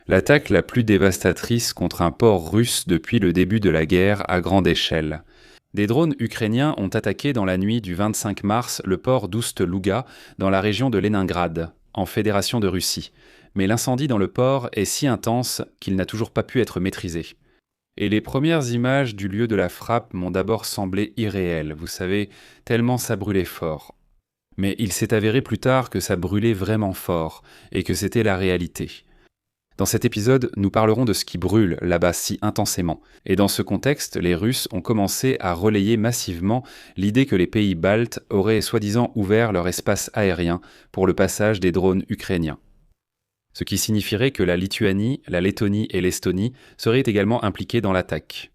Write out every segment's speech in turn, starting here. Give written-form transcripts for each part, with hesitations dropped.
L'attaque la plus dévastatrice contre un port russe depuis le début de la guerre à grande échelle. Des drones ukrainiens ont attaqué dans la nuit du 25 mars le port d'Oust-Louga dans la région de Leningrad, en Fédération de Russie. Mais l'incendie dans le port est si intense qu'il n'a toujours pas pu être maîtrisé. Et les premières images du lieu de la frappe m'ont d'abord semblé irréelles, vous savez, tellement ça brûlait fort. Mais il s'est avéré plus tard que ça brûlait vraiment fort, et que c'était la réalité. Dans cet épisode, nous parlerons de ce qui brûle là-bas si intensément. Et dans ce contexte, les Russes ont commencé à relayer massivement l'idée que les pays baltes auraient soi-disant ouvert leur espace aérien pour le passage des drones ukrainiens. Ce qui signifierait que la Lituanie, la Lettonie et l'Estonie seraient également impliquées dans l'attaque.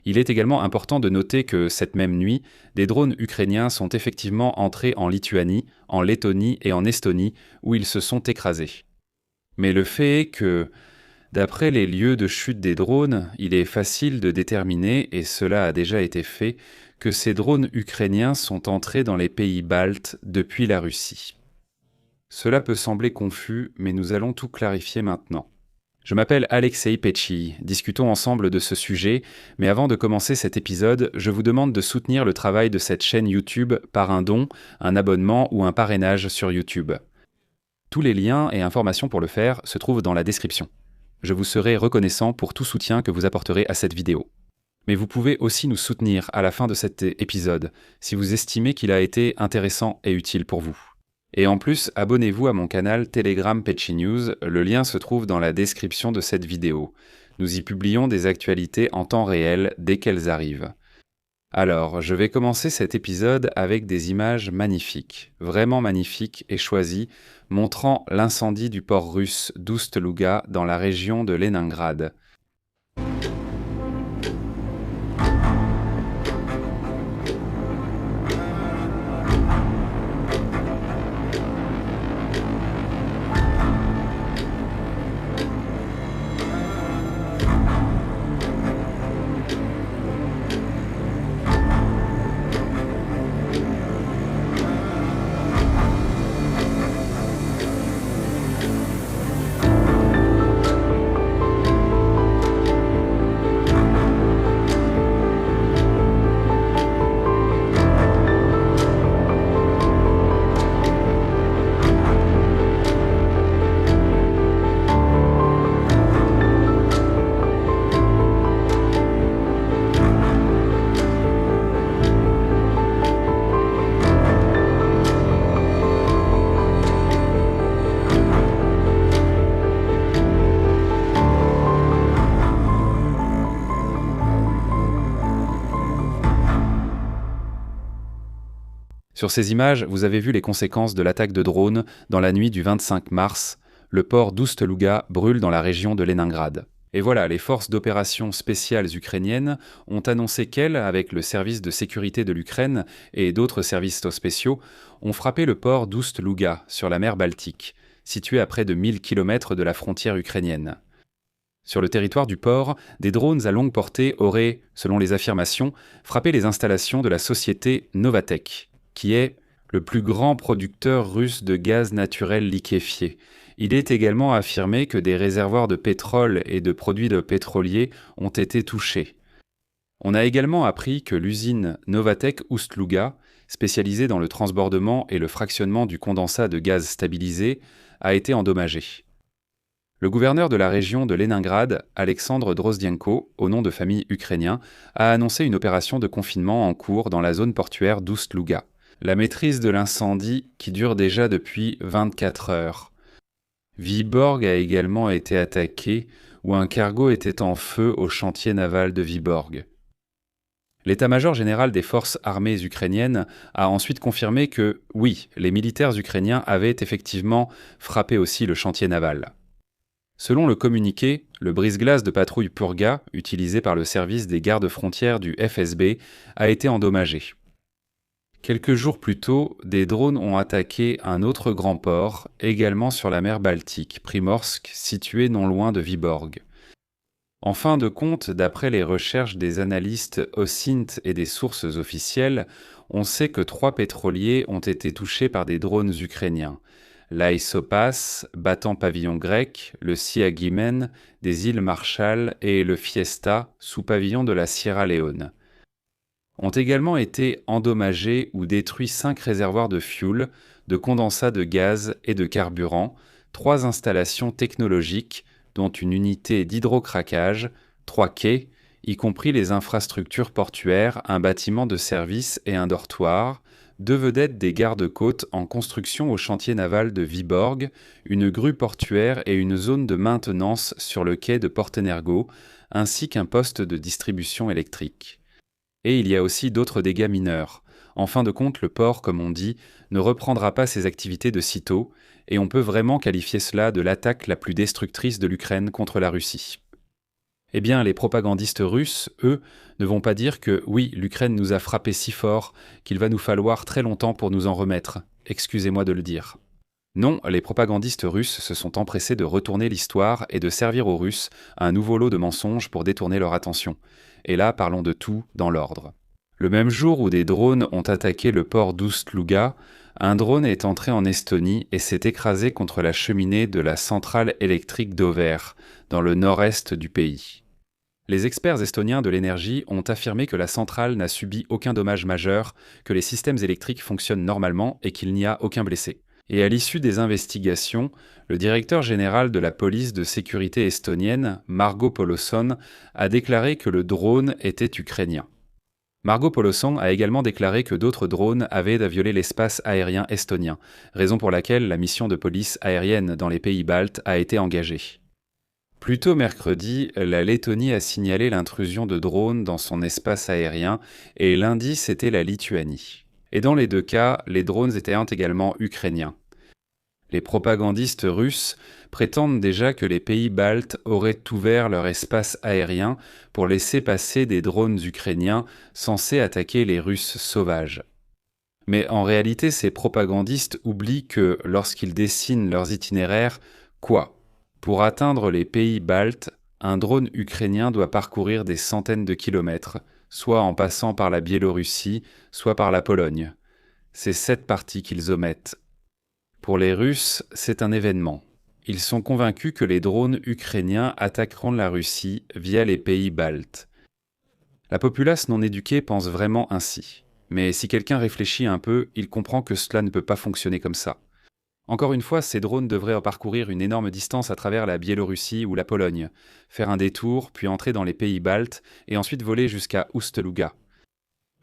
Il est également important de noter que cette même nuit, des drones ukrainiens sont effectivement entrés en Lituanie, en Lettonie et en Estonie, où ils se sont écrasés. Mais le fait est que, d'après les lieux de chute des drones, il est facile de déterminer, et cela a déjà été fait, que ces drones ukrainiens sont entrés dans les pays baltes depuis la Russie. Cela peut sembler confus, mais nous allons tout clarifier maintenant. Je m'appelle Alexei Petchi, discutons ensemble de ce sujet, mais avant de commencer cet épisode, je vous demande de soutenir le travail de cette chaîne YouTube par un don, un abonnement ou un parrainage sur YouTube. Tous les liens et informations pour le faire se trouvent dans la description. Je vous serai reconnaissant pour tout soutien que vous apporterez à cette vidéo. Mais vous pouvez aussi nous soutenir à la fin de cet épisode, si vous estimez qu'il a été intéressant et utile pour vous. Et en plus, abonnez-vous à mon canal Telegram Petchi News, le lien se trouve dans la description de cette vidéo. Nous y publions des actualités en temps réel dès qu'elles arrivent. Alors, je vais commencer cet épisode avec des images magnifiques, vraiment magnifiques et choisies, montrant l'incendie du port russe d'Oust-Louga dans la région de Leningrad. Sur ces images, vous avez vu les conséquences de l'attaque de drones dans la nuit du 25 mars. Le port d'Oust-Louga brûle dans la région de Leningrad. Et voilà, les forces d'opération spéciales ukrainiennes ont annoncé qu'elles, avec le service de sécurité de l'Ukraine et d'autres services spéciaux, ont frappé le port d'Oust-Louga sur la mer Baltique, situé à près de 1000 km de la frontière ukrainienne. Sur le territoire du port, des drones à longue portée auraient, selon les affirmations, frappé les installations de la société Novatek, qui est le plus grand producteur russe de gaz naturel liquéfié. Il est également affirmé que des réservoirs de pétrole et de produits pétroliers ont été touchés. On a également appris que l'usine Novatek Oust-Louga, spécialisée dans le transbordement et le fractionnement du condensat de gaz stabilisé, a été endommagée. Le gouverneur de la région de Leningrad, Alexandre Drozdienko, au nom de famille ukrainien, a annoncé une opération de confinement en cours dans la zone portuaire d'Oust-Louga. La maîtrise de l'incendie qui dure déjà depuis 24 heures. Vyborg a également été attaqué, où un cargo était en feu au chantier naval de Vyborg. L'état-major général des forces armées ukrainiennes a ensuite confirmé que, oui, les militaires ukrainiens avaient effectivement frappé aussi le chantier naval. Selon le communiqué, le brise-glace de patrouille Purga, utilisé par le service des gardes-frontières du FSB, a été endommagé. Quelques jours plus tôt, des drones ont attaqué un autre grand port, également sur la mer Baltique, Primorsk, situé non loin de Vyborg. En fin de compte, d'après les recherches des analystes OSINT et des sources officielles, on sait que 3 pétroliers ont été touchés par des drones ukrainiens. l'Aesopas, battant pavillon grec, le Siagimen des îles Marshall et le Fiesta sous pavillon de la Sierra Leone. Ont également été endommagés ou détruits 5 réservoirs de fioul, de condensat de gaz et de carburant, 3 installations technologiques, dont une unité d'hydrocraquage, 3 quais, y compris les infrastructures portuaires, un bâtiment de service et un dortoir, 2 vedettes des gardes-côtes en construction au chantier naval de Viborg, une grue portuaire et une zone de maintenance sur le quai de Portenergo, ainsi qu'un poste de distribution électrique. Et il y a aussi d'autres dégâts mineurs. En fin de compte, le port, comme on dit, ne reprendra pas ses activités de sitôt, et on peut vraiment qualifier cela de l'attaque la plus destructrice de l'Ukraine contre la Russie. Eh bien, les propagandistes russes, eux, ne vont pas dire que oui, l'Ukraine nous a frappé si fort qu'il va nous falloir très longtemps pour nous en remettre. Excusez-moi de le dire. Non, les propagandistes russes se sont empressés de retourner l'histoire et de servir aux Russes un nouveau lot de mensonges pour détourner leur attention. Et là, parlons de tout dans l'ordre. Le même jour où des drones ont attaqué le port d'Oust-Louga, un drone est entré en Estonie et s'est écrasé contre la cheminée de la centrale électrique d'Over, dans le nord-est du pays. Les experts estoniens de l'énergie ont affirmé que la centrale n'a subi aucun dommage majeur, que les systèmes électriques fonctionnent normalement et qu'il n'y a aucun blessé. Et à l'issue des investigations, le directeur général de la police de sécurité estonienne, Margo Poloson, a déclaré que le drone était ukrainien. Margo Poloson a également déclaré que d'autres drones avaient violé l'espace aérien estonien, raison pour laquelle la mission de police aérienne dans les pays baltes a été engagée. Plus tôt mercredi, la Lettonie a signalé l'intrusion de drones dans son espace aérien et lundi c'était la Lituanie. Et dans les deux cas, les drones étaient également ukrainiens. Les propagandistes russes prétendent déjà que les pays baltes auraient ouvert leur espace aérien pour laisser passer des drones ukrainiens censés attaquer les Russes sauvages. Mais en réalité, ces propagandistes oublient que, lorsqu'ils dessinent leurs itinéraires, pour atteindre les pays baltes, un drone ukrainien doit parcourir des centaines de kilomètres, soit en passant par la Biélorussie, soit par la Pologne. C'est cette partie qu'ils omettent. Pour les Russes, c'est un événement. Ils sont convaincus que les drones ukrainiens attaqueront la Russie via les pays baltes. La populace non éduquée pense vraiment ainsi. Mais si quelqu'un réfléchit un peu, il comprend que cela ne peut pas fonctionner comme ça. Encore une fois, ces drones devraient parcourir une énorme distance à travers la Biélorussie ou la Pologne, faire un détour, puis entrer dans les pays baltes, et ensuite voler jusqu'à Oust-Louga.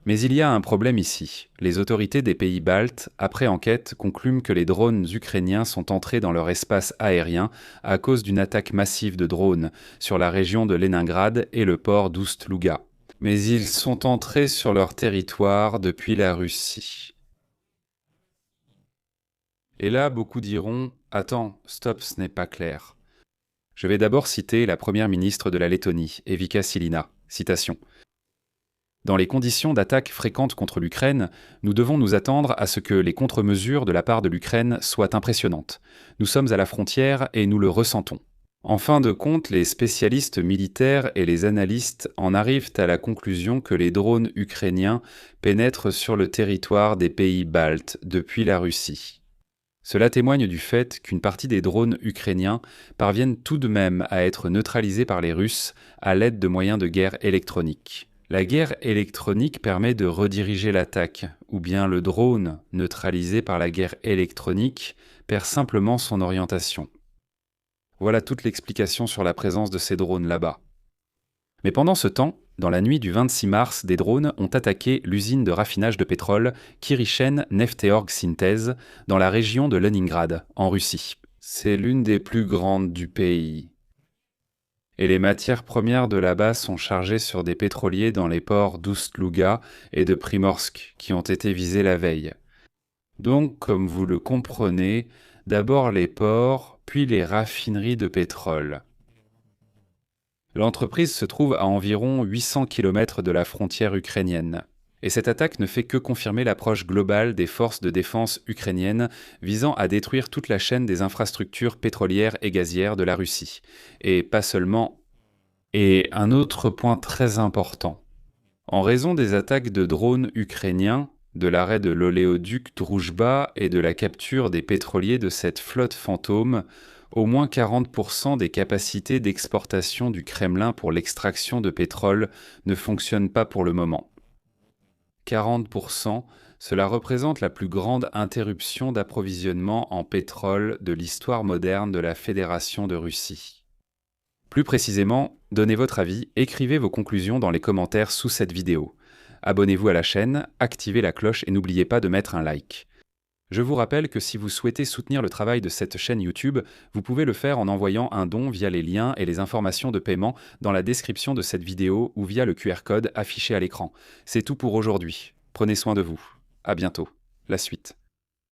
Mais il y a un problème ici. Les autorités des pays baltes, après enquête, concluent que les drones ukrainiens sont entrés dans leur espace aérien à cause d'une attaque massive de drones sur la région de Leningrad et le port d'Oust-Louga. Mais ils sont entrés sur leur territoire depuis la Russie. Et là, beaucoup diront « Attends, stop, ce n'est pas clair ». Je vais d'abord citer la première ministre de la Lettonie, Evika Silina. Citation. Dans les conditions d'attaque fréquentes contre l'Ukraine, nous devons nous attendre à ce que les contre-mesures de la part de l'Ukraine soient impressionnantes. Nous sommes à la frontière et nous le ressentons. En fin de compte, les spécialistes militaires et les analystes en arrivent à la conclusion que les drones ukrainiens pénètrent sur le territoire des pays baltes depuis la Russie. Cela témoigne du fait qu'une partie des drones ukrainiens parviennent tout de même à être neutralisés par les Russes à l'aide de moyens de guerre électroniques. La guerre électronique permet de rediriger l'attaque, ou bien le drone, neutralisé par la guerre électronique, perd simplement son orientation. Voilà toute l'explication sur la présence de ces drones là-bas. Mais pendant ce temps, dans la nuit du 26 mars, des drones ont attaqué l'usine de raffinage de pétrole Kirychen Nefteorg Synthèse dans la région de Leningrad, en Russie. C'est l'une des plus grandes du pays. Et les matières premières de là-bas sont chargées sur des pétroliers dans les ports d'Oust-Louga et de Primorsk qui ont été visés la veille. Donc, comme vous le comprenez, d'abord les ports, puis les raffineries de pétrole. L'entreprise se trouve à environ 800 km de la frontière ukrainienne. Et cette attaque ne fait que confirmer l'approche globale des forces de défense ukrainiennes visant à détruire toute la chaîne des infrastructures pétrolières et gazières de la Russie. Et pas seulement. Et un autre point très important. En raison des attaques de drones ukrainiens, de l'arrêt de l'oléoduc Droujba et de la capture des pétroliers de cette flotte fantôme, au moins 40% des capacités d'exportation du Kremlin pour l'extraction de pétrole ne fonctionnent pas pour le moment. 40%, cela représente la plus grande interruption d'approvisionnement en pétrole de l'histoire moderne de la Fédération de Russie. Plus précisément, donnez votre avis, écrivez vos conclusions dans les commentaires sous cette vidéo. Abonnez-vous à la chaîne, activez la cloche et n'oubliez pas de mettre un like. Je vous rappelle que si vous souhaitez soutenir le travail de cette chaîne YouTube, vous pouvez le faire en envoyant un don via les liens et les informations de paiement dans la description de cette vidéo ou via le QR code affiché à l'écran. C'est tout pour aujourd'hui. Prenez soin de vous. À bientôt. La suite.